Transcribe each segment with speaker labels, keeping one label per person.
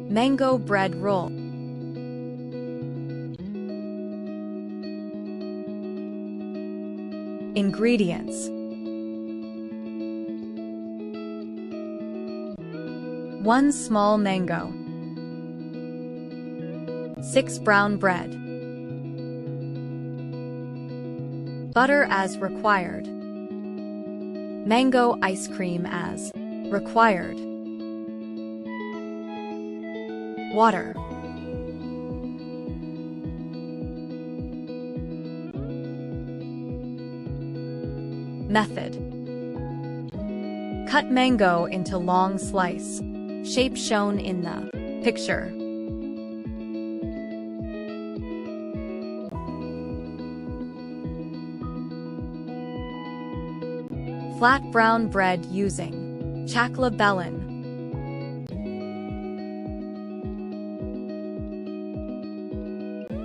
Speaker 1: Mango bread roll. Ingredients: 1 small mango, 6 brown bread, butter as required, mango ice cream as required, water. Method: cut mango into long slice, shape shown in the picture. Flat brown bread using chakla bellin.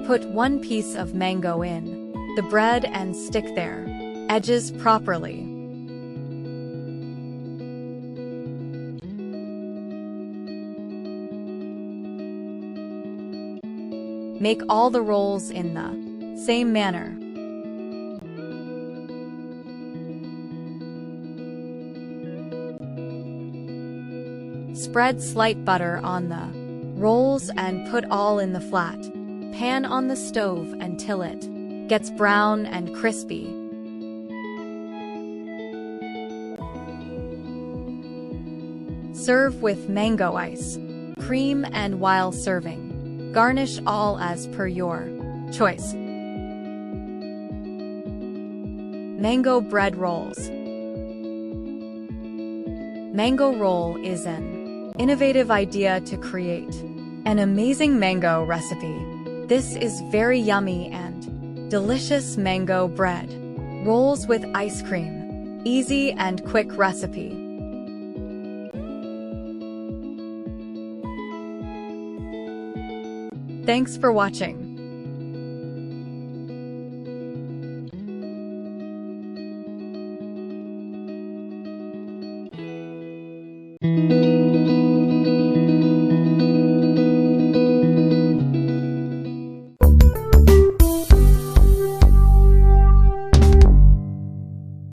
Speaker 1: Put 1 piece of mango in the bread and stick their edges properly. Make all the rolls in the same manner. Spread slight butter on the rolls and put all in the flat pan on the stove until it gets brown and crispy. Serve with mango ice cream, and while serving, garnish all as per your choice. Mango bread rolls. Mango roll is an innovative idea to create an amazing mango recipe. This is very yummy and delicious mango bread rolls with ice cream. Easy and quick recipe. Thanks for watching.